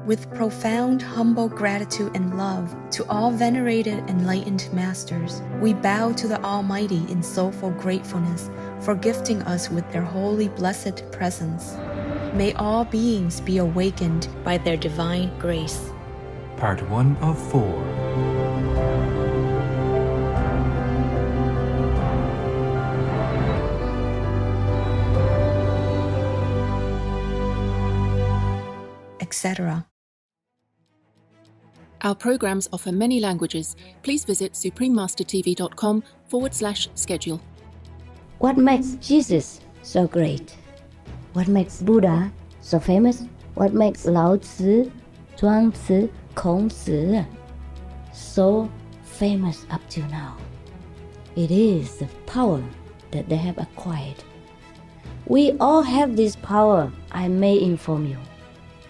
With profound, humble gratitude and love to all venerated enlightened masters, we bow to the Almighty in soulful gratefulness for gifting us with their holy blessed presence. May all beings be awakened by their divine grace. Part 1 of 4. Etc. Our programs offer many languages. Please visit suprememastertv.com/schedule. What makes Jesus so great? What makes Buddha so famous? What makes Lao Tzu, Zhuangzi, Kongzi so famous up to now? It is the power that they have acquired. We all have this power, I may inform you.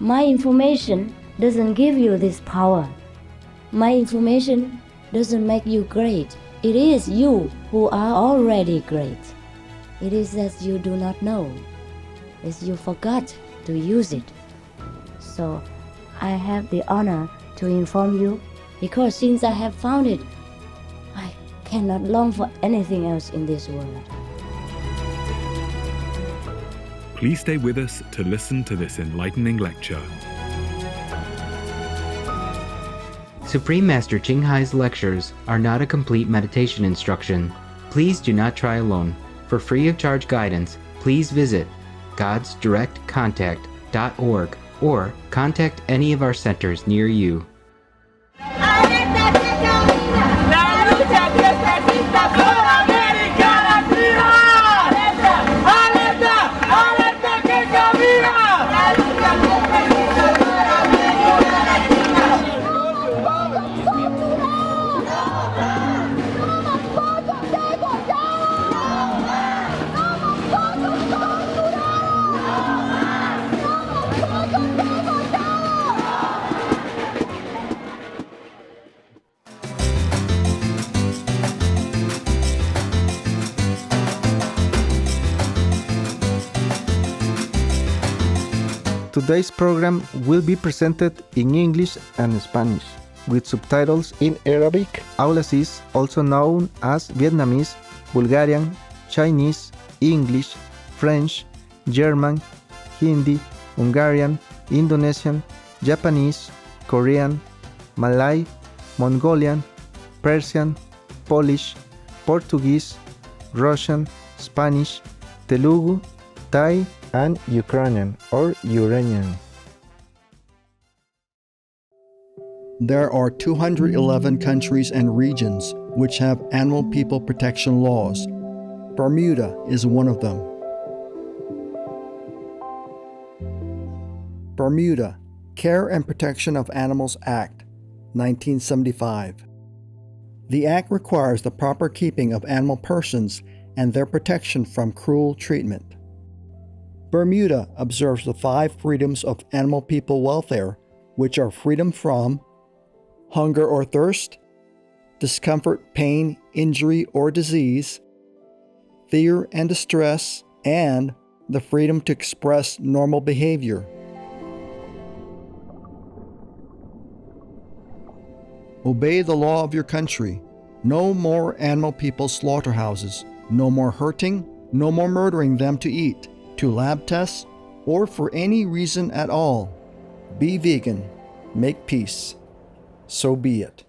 My information doesn't give you this power. My information doesn't make you great. It is you who are already great. It is that you do not know, as you forgot to use it. So I have the honor to inform you, because since I have found it, I cannot long for anything else in this world. Please stay with us to listen to this enlightening lecture. Supreme Master Ching Hai's lectures are not a complete meditation instruction. Please do not try alone. For free of charge guidance, please visit godsdirectcontact.org or contact any of our centers near you. Today's program will be presented in English and Spanish, with subtitles in Arabic, Aulacese, also known as Vietnamese, Bulgarian, Chinese, English, French, German, Hindi, Hungarian, Indonesian, Japanese, Korean, Malay, Mongolian, Persian, Polish, Portuguese, Russian, Spanish, Telugu, Thai, and Ukrainian or Uranian. There are 211 countries and regions which have animal people protection laws. Bermuda is one of them. Bermuda, Care and Protection of Animals Act, 1975. The Act requires the proper keeping of animal persons and their protection from cruel treatment. Bermuda observes the 5 freedoms of animal people welfare, which are freedom from hunger or thirst, discomfort, pain, injury, or disease, fear and distress, and the freedom to express normal behavior. Obey the law of your country. No more animal people slaughterhouses. No more hurting. No more murdering them to eat, to lab tests, or for any reason at all. Be vegan. Make peace. So be it.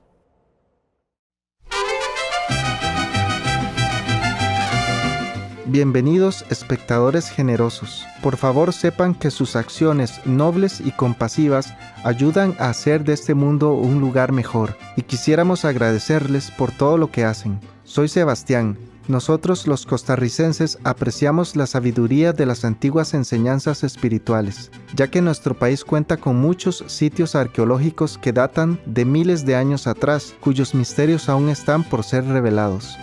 Bienvenidos, espectadores generosos. Por favor, sepan que sus acciones nobles y compasivas ayudan a hacer de este mundo un lugar mejor, y quisiéramos agradecerles por todo lo que hacen. Soy Sebastián. Nosotros los costarricenses apreciamos la sabiduría de las antiguas enseñanzas espirituales, ya que nuestro país cuenta con muchos sitios arqueológicos que datan de miles de años atrás, cuyos misterios aún están por ser revelados.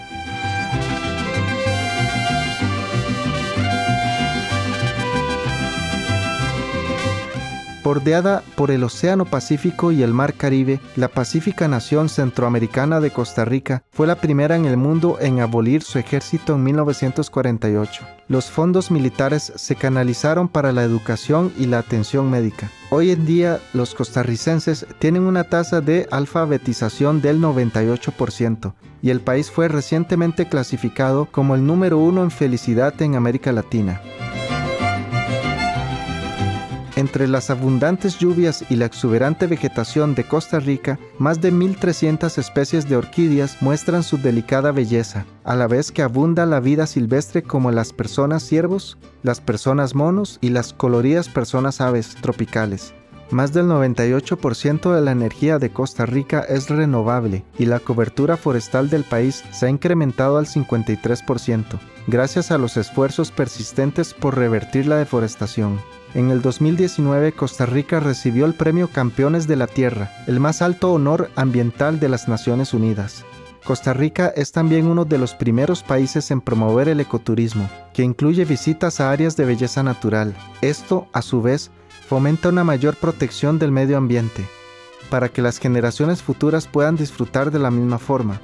Bordeada por el Océano Pacífico y el Mar Caribe, la pacífica nación centroamericana de Costa Rica fue la primera en el mundo en abolir su ejército en 1948. Los fondos militares se canalizaron para la educación y la atención médica. Hoy en día, los costarricenses tienen una tasa de alfabetización del 98% y el país fue recientemente clasificado como el número 1 en felicidad en América Latina. Entre las abundantes lluvias y la exuberante vegetación de Costa Rica, más de 1.300 especies de orquídeas muestran su delicada belleza, a la vez que abunda la vida silvestre como las personas ciervos, las personas monos y las coloridas personas aves tropicales. Más del 98% de la energía de Costa Rica es renovable y la cobertura forestal del país se ha incrementado al 53%, gracias a los esfuerzos persistentes por revertir la deforestación. En el 2019, Costa Rica recibió el Premio Campeones de la Tierra, el más alto honor ambiental de las Naciones Unidas. Costa Rica es también uno de los primeros países en promover el ecoturismo, que incluye visitas a áreas de belleza natural. Esto, a su vez, fomenta una mayor protección del medio ambiente, para que las generaciones futuras puedan disfrutar de la misma forma.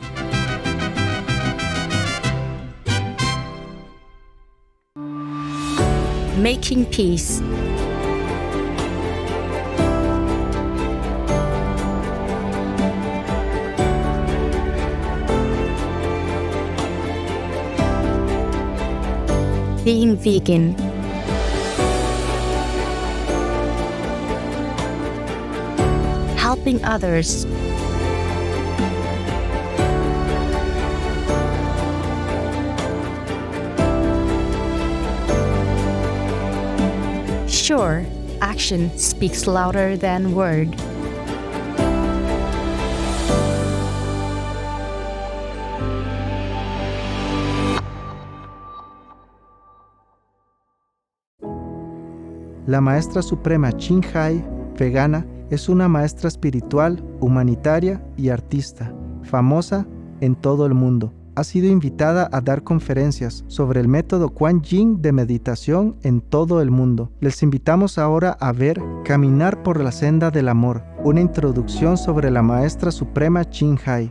Making peace. Being vegan. Helping others. Sure, action speaks louder than word. La maestra suprema Ching Hai, vegana, es una maestra espiritual, humanitaria y artista, famosa en todo el mundo. Ha sido invitada a dar conferencias sobre el método Kuan Yin de meditación en todo el mundo. Les invitamos ahora a ver Caminar por la senda del amor, una introducción sobre la maestra suprema Ching Hai.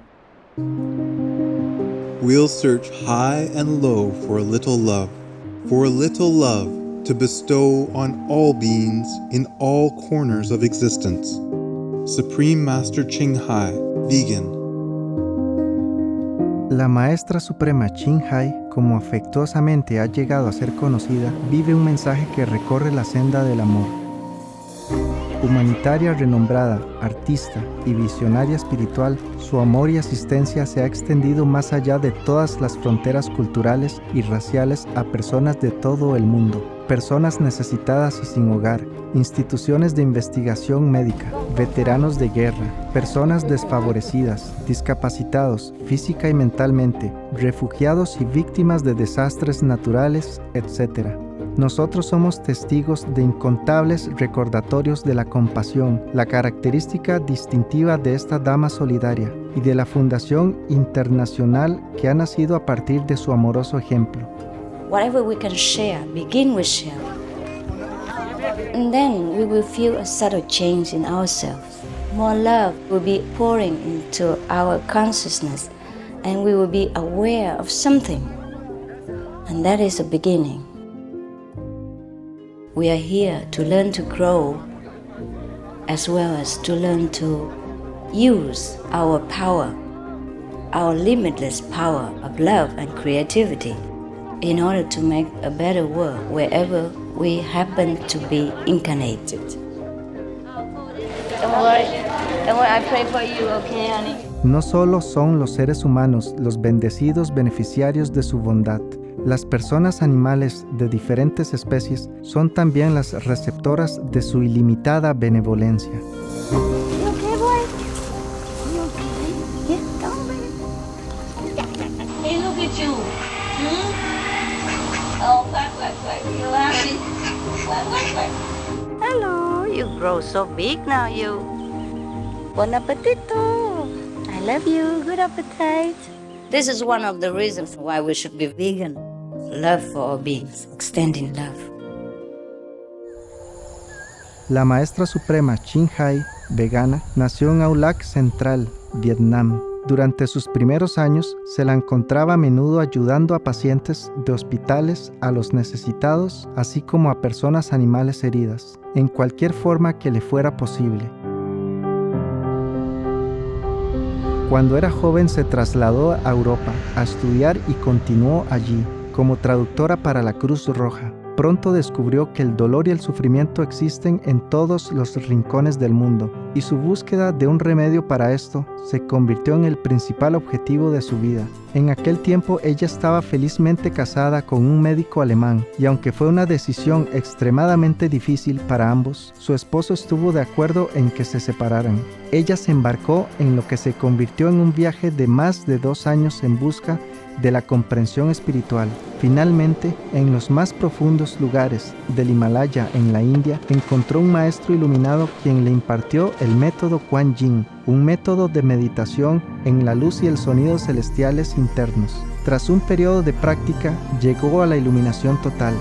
We'll search high and low for a little love to bestow on all beings in all corners of existence. Supreme Master Ching Hai, vegan. La maestra suprema Ching Hai, como afectuosamente ha llegado a ser conocida, vive un mensaje que recorre la senda del amor. Humanitaria renombrada, artista y visionaria espiritual, su amor y asistencia se ha extendido más allá de todas las fronteras culturales y raciales a personas de todo el mundo. Personas necesitadas y sin hogar, instituciones de investigación médica, veteranos de guerra, personas desfavorecidas, discapacitados física y mentalmente, refugiados y víctimas de desastres naturales, etc. Nosotros somos testigos de incontables recordatorios de la compasión, la característica distintiva de esta dama solidaria, y de la fundación internacional que ha nacido a partir de su amoroso ejemplo. Whatever we can share, begin with share. And then we will feel a subtle change in ourselves. More love will be pouring into our consciousness, and we will be aware of something. And that is a beginning. We are here to learn to grow, as well as to learn to use our power, our limitless power of love and creativity, in order to make a better world wherever we happen to be incarnated. Don't worry, I pray for you, okay, honey? No solo son los seres humanos los bendecidos beneficiarios de su bondad. Las personas animales de diferentes especies son también las receptoras de su ilimitada benevolencia. You okay, boy? You okay? Yeah, come on, baby. Hey, look at you. Oh, quack. You happy? Quack. Hello, you grow so big now, you. Buon appetito. I love you. Good appetite. This is one of the reasons why we should be vegan. Love for all beings, extending love. La maestra suprema Ching Hai, vegana, nació en Aulac Central, Vietnam. Durante sus primeros años, se la encontraba a menudo ayudando a pacientes de hospitales, a los necesitados, así como a personas animales heridas, en cualquier forma que le fuera posible. Cuando era joven se trasladó a Europa a estudiar y continuó allí, como traductora para la Cruz Roja. Pronto descubrió que el dolor y el sufrimiento existen en todos los rincones del mundo, y su búsqueda de un remedio para esto se convirtió en el principal objetivo de su vida. En aquel tiempo ella estaba felizmente casada con un médico alemán, y aunque fue una decisión extremadamente difícil para ambos, su esposo estuvo de acuerdo en que se separaran. Ella se embarcó en lo que se convirtió en un viaje de más de 2 años en busca de la comprensión espiritual. Finalmente, en los más profundos lugares del Himalaya en la India, encontró un maestro iluminado quien le impartió el método Kuan Yin, un método de meditación en la luz y el sonido celestiales internos. Tras un periodo de práctica, llegó a la iluminación total.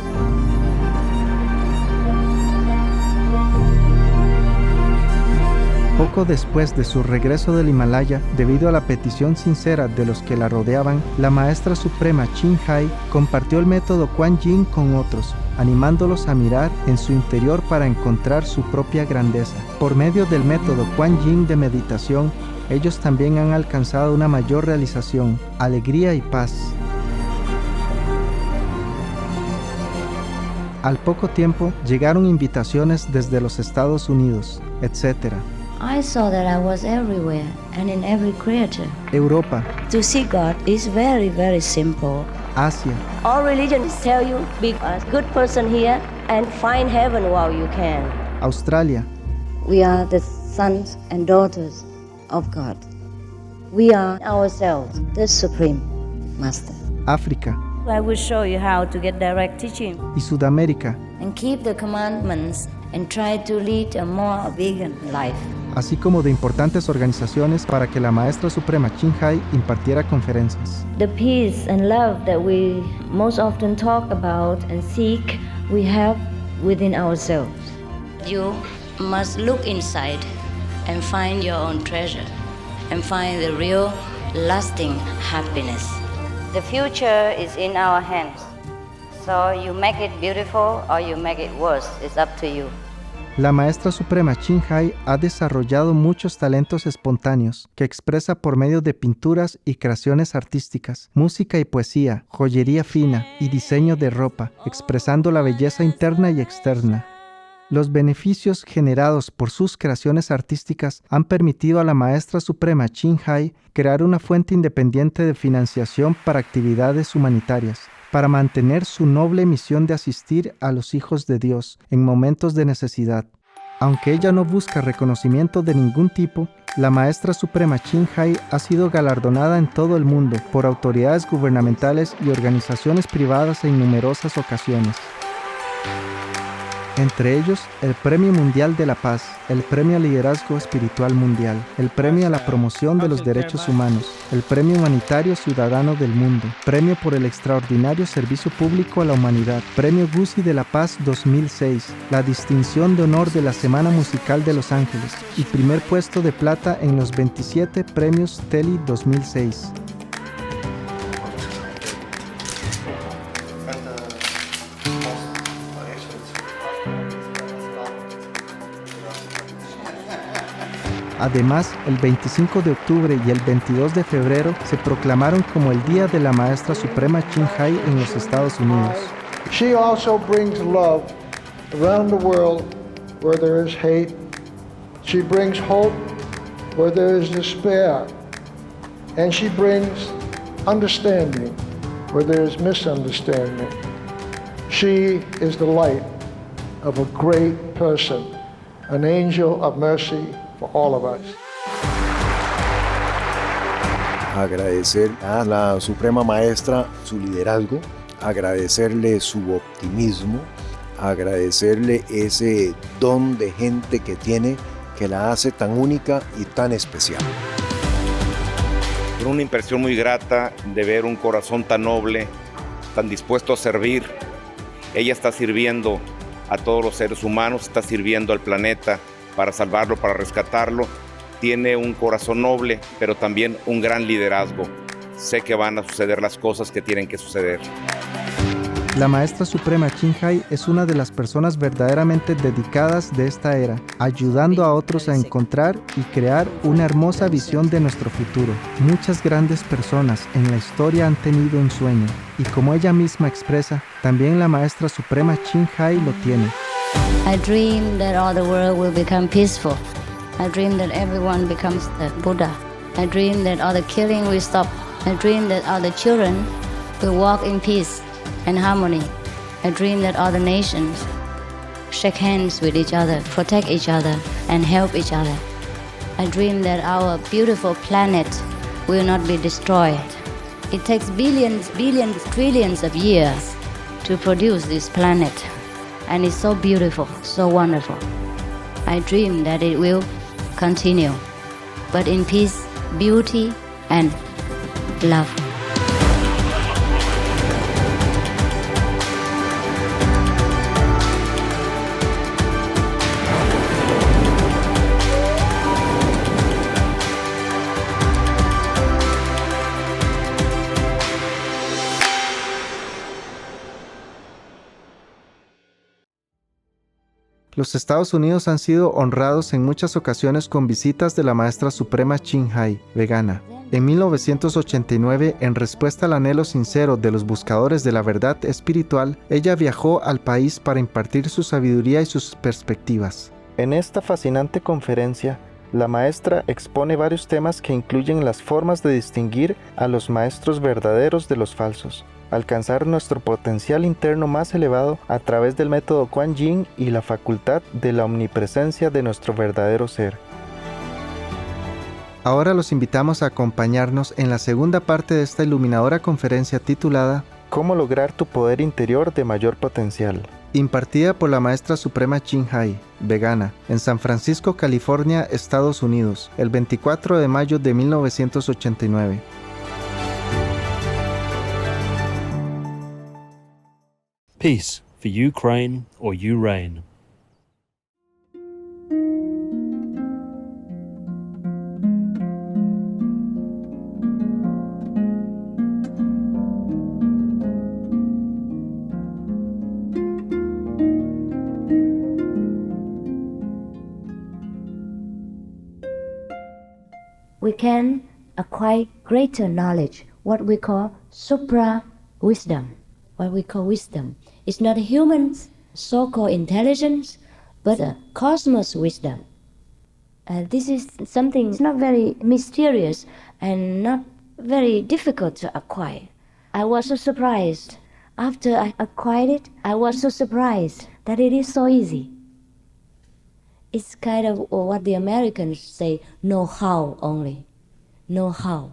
Poco después de su regreso del Himalaya, debido a la petición sincera de los que la rodeaban, la maestra suprema Ching Hai compartió el método Kuan Yin con otros, animándolos a mirar en su interior para encontrar su propia grandeza. Por medio del método Kuan Yin de meditación, ellos también han alcanzado una mayor realización, alegría y paz. Al poco tiempo, llegaron invitaciones desde los Estados Unidos, etc. I saw that I was everywhere and in every creature. Europa, To see God is very, very simple. Asia, All religions tell you be a good person here and find heaven while you can. Australia, We are the sons and daughters of God. We are ourselves, the Supreme Master. África I will show you how to get direct teaching y Sudamérica, and keep the commandments and try to lead a more vegan life. así como de importantes organizaciones para que la maestra suprema Ching Hai impartiera conferencias. The peace and love that we most often talk about and seek, we have within ourselves. You must look inside and find your own treasure and find the real, lasting happiness. The future is in our hands. So you make it beautiful or you make it worse. It's up to you. La maestra suprema Ching Hai ha desarrollado muchos talentos espontáneos que expresa por medio de pinturas y creaciones artísticas, música y poesía, joyería fina y diseño de ropa, expresando la belleza interna y externa. Los beneficios generados por sus creaciones artísticas han permitido a la maestra suprema Ching Hai crear una fuente independiente de financiación para actividades humanitarias, para mantener su noble misión de asistir a los hijos de Dios en momentos de necesidad. Aunque ella no busca reconocimiento de ningún tipo, la maestra suprema Ching Hai ha sido galardonada en todo el mundo por autoridades gubernamentales y organizaciones privadas en numerosas ocasiones. Entre ellos, el Premio Mundial de la Paz, el Premio al Liderazgo Espiritual Mundial, el Premio a la Promoción de los Derechos Humanos, el Premio Humanitario Ciudadano del Mundo, Premio por el Extraordinario Servicio Público a la Humanidad, Premio Guzzi de la Paz 2006, la Distinción de Honor de la Semana Musical de Los Ángeles y primer puesto de plata en los 27 Premios Telly 2006. Además, el 25 de octubre y el 22 de febrero se proclamaron como el Día de la Maestra Suprema Ching Hai en los Estados Unidos. She also brings love around the world where there is hate. She brings hope where there is despair. And she brings understanding where there is misunderstanding. She is the light of a great person, an angel of mercy for all of us. Agradecer a la Suprema Maestra su liderazgo, agradecerle su optimismo, agradecerle ese don de gente que tiene que la hace tan única y tan especial. Una impresión muy grata de ver un corazón tan noble, tan dispuesto a servir. Ella está sirviendo a todos los seres humanos, está sirviendo al planeta para salvarlo, para rescatarlo. Tiene un corazón noble, pero también un gran liderazgo. Sé que van a suceder las cosas que tienen que suceder. La Maestra Suprema Ching Hai es una de las personas verdaderamente dedicadas de esta era, ayudando a otros a encontrar y crear una hermosa visión de nuestro futuro. Muchas grandes personas en la historia han tenido un sueño, y como ella misma expresa, también la Maestra Suprema Ching Hai lo tiene. I dream that all the world will become peaceful. I dream that everyone becomes the Buddha. I dream that all the killing will stop. I dream that all the children will walk in peace and harmony. I dream that all the nations shake hands with each other, protect each other, and help each other. I dream that our beautiful planet will not be destroyed. It takes billions, trillions of years to produce this planet, and it's so beautiful, so wonderful. I dream that it will continue, but in peace, beauty, and love. Los Estados Unidos han sido honrados en muchas ocasiones con visitas de la Maestra Suprema Ching Hai, vegana. En 1989, en respuesta al anhelo sincero de los buscadores de la verdad espiritual, ella viajó al país para impartir su sabiduría y sus perspectivas. En esta fascinante conferencia, la maestra expone varios temas que incluyen las formas de distinguir a los maestros verdaderos de los falsos, alcanzar nuestro potencial interno más elevado a través del método Kuan Yin y la facultad de la omnipresencia de nuestro verdadero ser. Ahora los invitamos a acompañarnos en la segunda parte de esta iluminadora conferencia titulada ¿Cómo lograr tu poder interior de mayor potencial?, impartida por la Maestra Suprema Ching Hai, vegana, en San Francisco, California, Estados Unidos, el 24 de mayo de 1989. Peace for Ukraine or you reign. We can acquire greater knowledge, what we call supra-wisdom. What we call wisdom. It's not human so-called intelligence, but a cosmos wisdom. This is something that's not very mysterious and not very difficult to acquire. I was so surprised. After I acquired it, I was so surprised that it is so easy. It's kind of what the Americans say, know-how only. Know-how.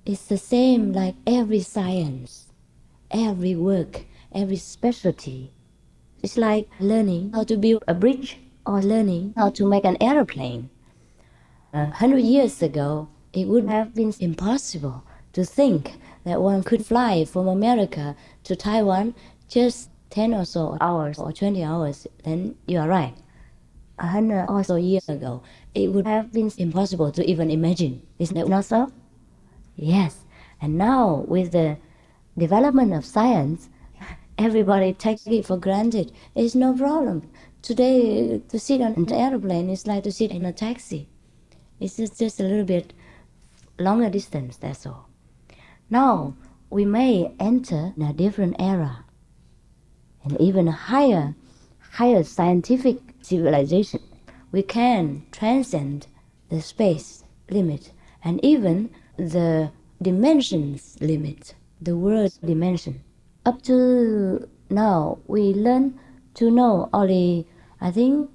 It's the same like every science, every work, every specialty. It's like learning how to build a bridge or learning how to make an airplane. 100 years ago, it would have been impossible to think that one could fly from America to Taiwan just 10 or so hours or 20 hours, then you are right. 100 or so years ago, it would have been impossible to even imagine. Isn't it not so? Yes. And now, with the development of science, everybody takes it for granted. It's no problem. Today, to sit on an airplane is like to sit in a taxi. It's just a little bit longer distance, that's all. Now, we may enter in a different era, and even a higher scientific civilization. We can transcend the space limit and even the dimensions limit, the world's dimension. Up to now, we learn to know only, I think,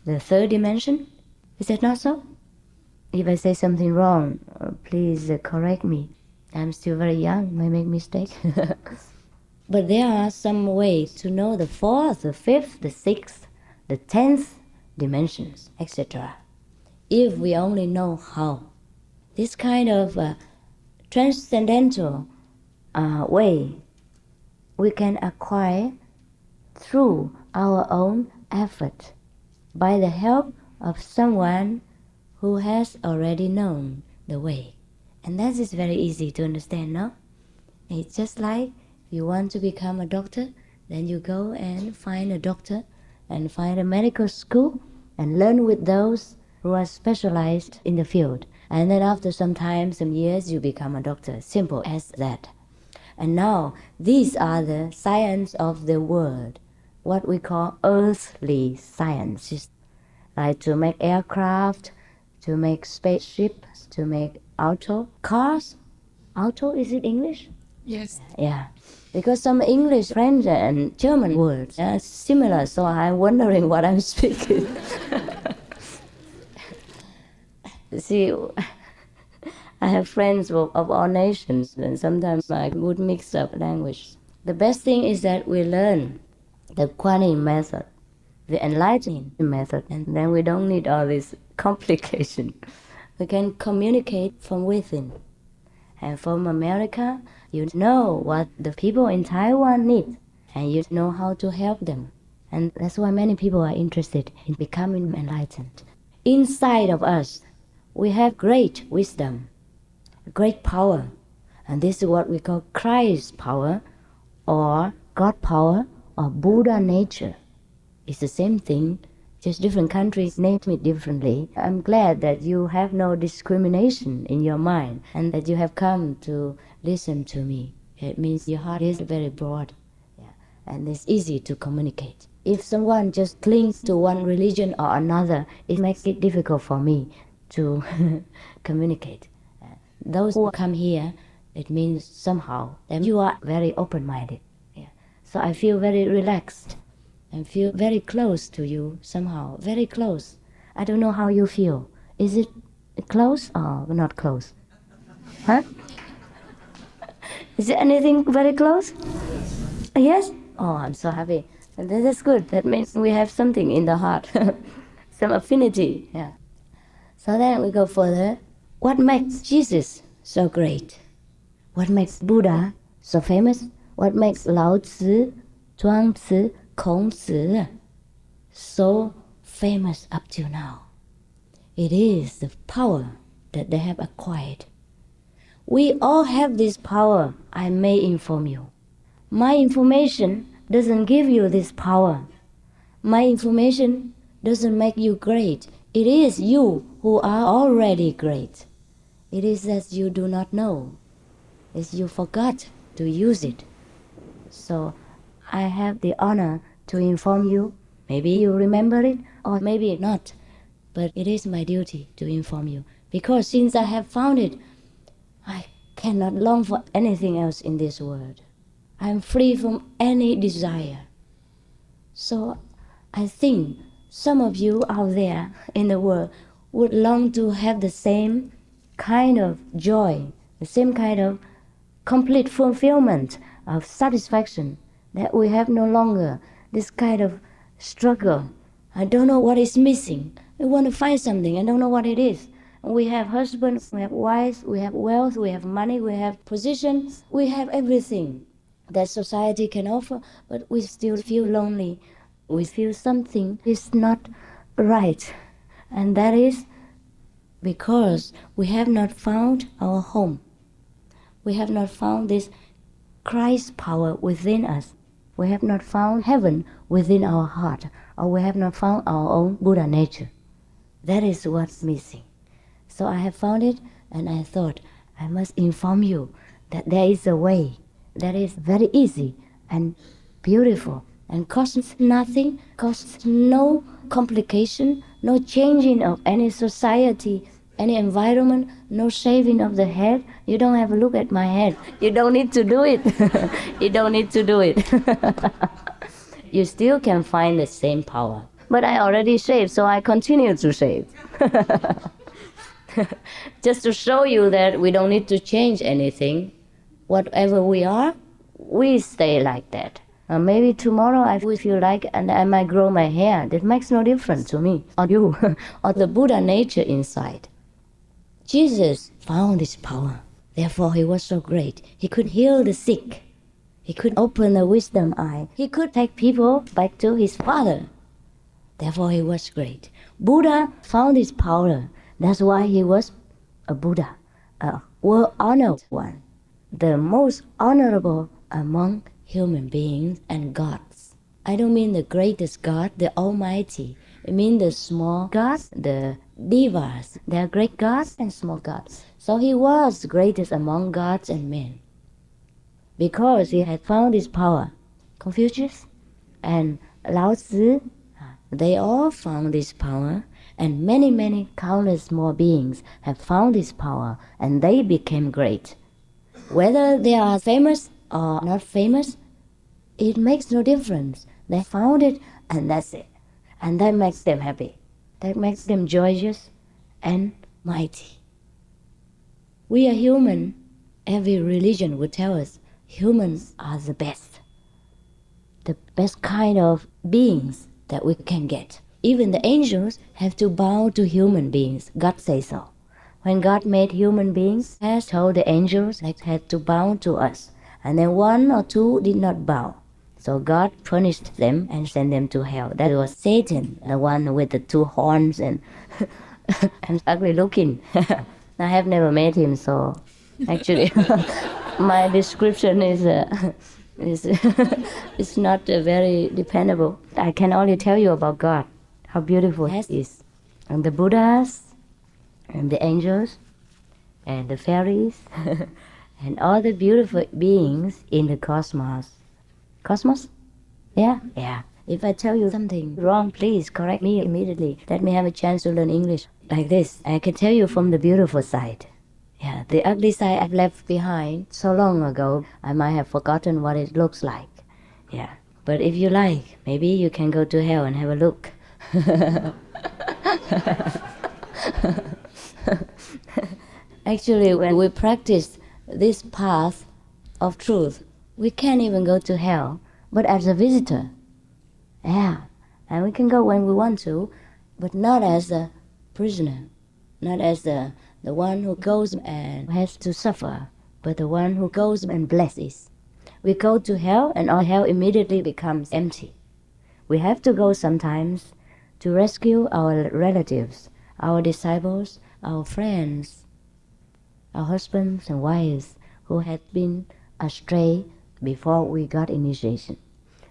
the third dimension. Is that not so? If I say something wrong, please correct me. I'm still very young, may make mistake. But there are some ways to know the fourth, the fifth, the sixth, the 10th dimensions, etc. If we only know how. This kind of transcendental way we can acquire through our own effort, by the help of someone who has already known the way. And that is very easy to understand, no? It's just like if you want to become a doctor, then you go and find a doctor and find a medical school and learn with those who are specialized in the field. And then after some time, some years, you become a doctor. Simple as that. And now, these are the science of the world, what we call earthly sciences, like to make aircraft, to make spaceships, to make cars. Auto, is it English? Yes. Yeah. Because some English, French, and German words are similar, so I'm wondering what I'm speaking. See, I have friends of all nations, and sometimes I would mix up language. The best thing is that we learn the Kuan method, the enlightening method, and then we don't need all this complication. We can communicate from within. And from America, you know what the people in Taiwan need, and you know how to help them. And that's why many people are interested in becoming enlightened. Inside of us, we have great wisdom, great power, and this is what we call Christ power, or God power, or Buddha nature. It's the same thing, just different countries name it differently. I'm glad that you have no discrimination in your mind and that you have come to listen to me. It means your heart is very broad, and it's easy to communicate. If someone just clings to one religion or another, it makes it difficult for me to communicate. Those who come here, it means somehow that you are very open-minded. So I feel very relaxed and feel very close to you somehow, very close. I don't know how you feel. Is it close or not close? Huh? Is there anything very close? Yes? Oh, I'm so happy. And that's good. That means we have something in the heart, some affinity. Yeah. So then we go further. What makes Jesus so great? What makes Buddha so famous? What makes Lao Tzu, Zhuang Tzu, Kong Tzu so famous up till now? It is the power that they have acquired. We all have this power, I may inform you. My information doesn't give you this power. My information doesn't make you great. It is you who are already great. It is that you do not know. It's you forgot to use it. So I have the honor to inform you. Maybe you remember it, or maybe not. But it is my duty to inform you. Because since I have found it, I cannot long for anything else in this world. I am free from any desire. So I think some of you out there in the world would long to have the same kind of joy, the same kind of complete fulfillment of satisfaction, that we have no longer this kind of struggle. I don't know what is missing. We want to find something, I don't know what it is. We have husbands, we have wives, we have wealth, we have money, we have position, we have everything that society can offer, but we still feel lonely. We feel something is not right. And that is because we have not found our home. We have not found this Christ power within us. We have not found heaven within our heart, or we have not found our own Buddha nature. That is what's missing. So I have found it, and I thought I must inform you that there is a way that is very easy and beautiful and costs nothing, costs no complication, no changing of any society, any environment, no shaving of the head. You don't have a look at my head. You don't need to do it. You don't need to do it. You still can find the same power. But I already shaved, so I continue to shave. Just to show you that we don't need to change anything. Whatever we are, we stay like that. Maybe tomorrow I will feel like and I might grow my hair. That makes no difference to me or you or the Buddha nature inside. Jesus found his power. Therefore he was so great. He could heal the sick. He could open the wisdom eye. He could take people back to his father. Therefore, he was great. Buddha found his power. That's why he was a Buddha, a well-honored one, the most honorable among human beings and gods. I don't mean the greatest God, the Almighty. I mean the small gods, the devas. There are great gods and small gods. So he was greatest among gods and men, because he had found his power. Confucius and Lao Tzu, they all found this power, and many countless more beings have found this power, and they became great. Whether they are famous or not famous, it makes no difference. They found it, and that's it. And that makes them happy. That makes them joyous and mighty. We are human. Every religion would tell us humans are the best kind of beings that we can get. Even the angels have to bow to human beings. God says so. When God made human beings, He has told the angels they had to bow to us. And then one or two did not bow. So God punished them and sent them to hell. That was Satan, the one with the two horns and and ugly looking. I have never met him, so actually my description is it's not very dependable. I can only tell you about God, how beautiful He is. And the Buddhas, and the angels, and the fairies, and all the beautiful beings in the cosmos. Cosmos? Yeah? Yeah. If I tell you something wrong, please correct me immediately. Let me have a chance to learn English. Like this, I can tell you from the beautiful side. Yeah, the ugly side I've left behind so long ago, I might have forgotten what it looks like. Yeah, but if you like, maybe you can go to hell and have a look. Actually, when we practice this path of truth, we can't even go to hell, but as a visitor. Yeah, and we can go when we want to, but not as a prisoner, not as the one who goes and has to suffer, but the one who goes and blesses. We go to hell, and all hell immediately becomes empty. We have to go sometimes to rescue our relatives, our disciples, our friends, our husbands and wives who had been astray before we got initiation.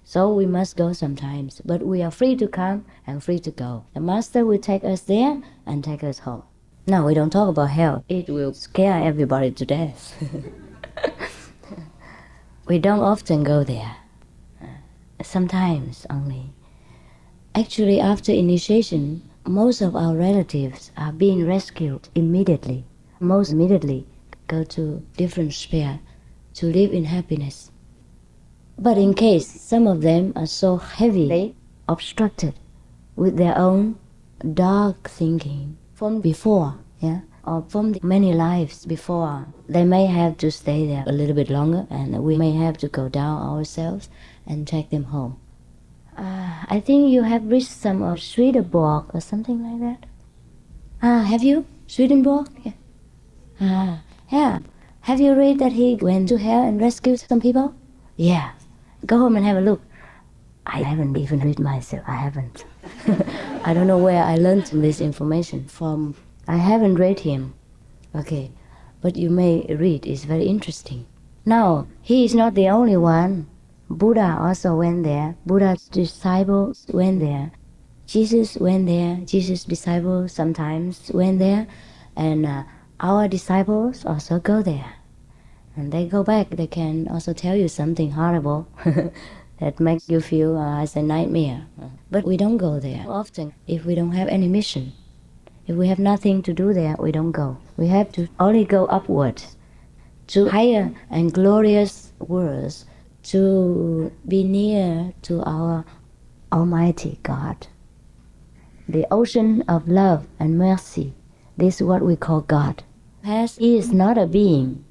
So we must go sometimes, but we are free to come and free to go. The Master will take us there and take us home. No, we don't talk about hell. It will scare everybody to death. We don't often go there. Sometimes only. Actually, after initiation, most of our relatives are being rescued immediately. Most immediately go to different sphere to live in happiness. But in case some of them are so heavily obstructed with their own dark thinking from before, yeah, or from the many lives before, they may have to stay there a little bit longer, and we may have to go down ourselves and take them home. I think you have reached some of Swedenborg or something like that. Have you? Swedenborg? Yeah. Yeah. Have you read that he went to hell and rescued some people? Yeah. Go home and have a look. I haven't even read myself. I haven't. I don't know where I learned this information from. I haven't read him. Okay. But you may read. It's very interesting. Now, he is not the only one. Buddha also went there. Buddha's disciples went there. Jesus went there. Jesus' disciples sometimes went there. And our disciples also go there. And they go back, they can also tell you something horrible that makes you feel as a nightmare. But we don't go there often if we don't have any mission. If we have nothing to do there, we don't go. We have to only go upward to higher and glorious worlds, to be near to our Almighty God. The ocean of love and mercy, this is what we call God. He is not a being,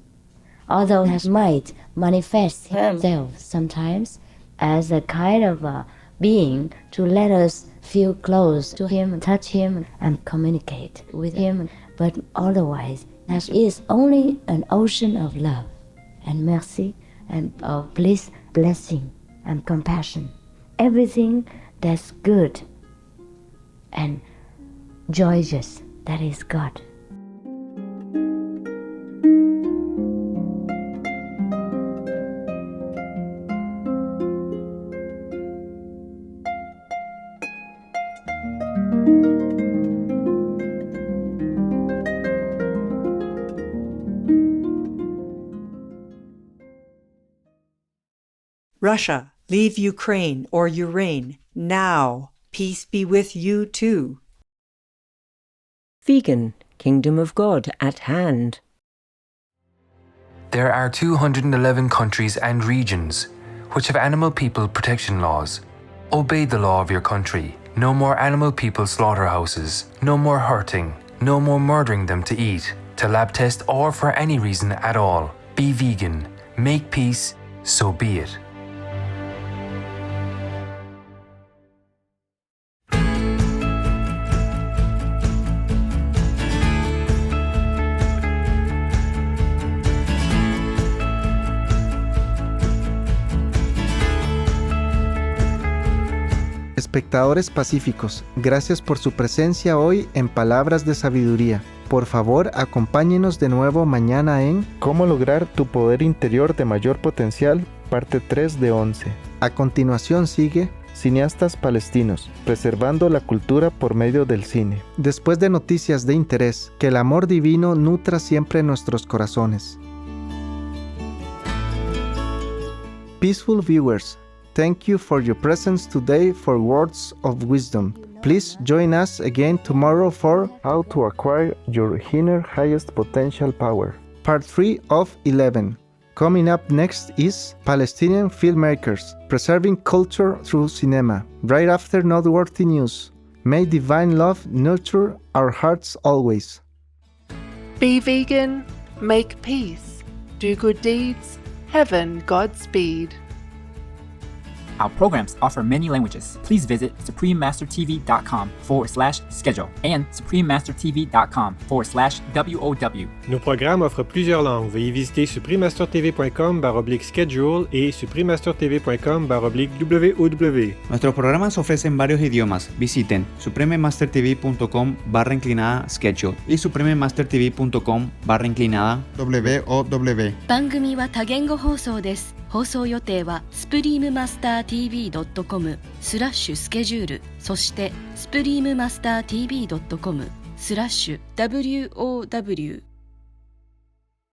although he might manifest himself sometimes as a kind of a being to let us feel close to him, touch him, and communicate with him. But otherwise, he is only an ocean of love and mercy and bliss, blessing, and compassion. Everything that's good and joyous, that is God. Russia, leave Ukraine or Ukraine now. Peace be with you too. Vegan, Kingdom of God at hand. There are 211 countries and regions which have animal people protection laws. Obey the law of your country. No more animal people slaughterhouses. No more hurting. No more murdering them to eat, to lab test, or for any reason at all. Be vegan. Make peace. So be it. Espectadores pacíficos, gracias por su presencia hoy en Palabras de Sabiduría. Por favor, acompáñenos de nuevo mañana en Cómo lograr tu poder interior de mayor potencial, parte 3 de 11. A continuación sigue Cineastas palestinos, preservando la cultura por medio del cine. Después de noticias de interés, que el amor divino nutra siempre nuestros corazones. Peaceful viewers, thank you for your presence today for words of wisdom. Please join us again tomorrow for How to Acquire Your Inner Highest Potential Power, Part 3 of 11. Coming up next is Palestinian Filmmakers, Preserving Culture Through Cinema, right after noteworthy news. May divine love nurture our hearts always. Be vegan, make peace, do good deeds, heaven Godspeed. Our programs offer many languages. Please visit suprememastertv.com/schedule and suprememastertv.com/WOW. Nos programmes offrent plusieurs langues. Veuillez visiter suprememastertv.com/schedule y suprememastertv.com/WOW. Nuestros programas ofrecen varios idiomas. Visiten suprememastertv.com/schedule y suprememastertv.com/WOW. 番組は多言語放送です。放送予定はスプリームマスター TV.com/スケジュール、そしてスプリームマスター TV.com/WOW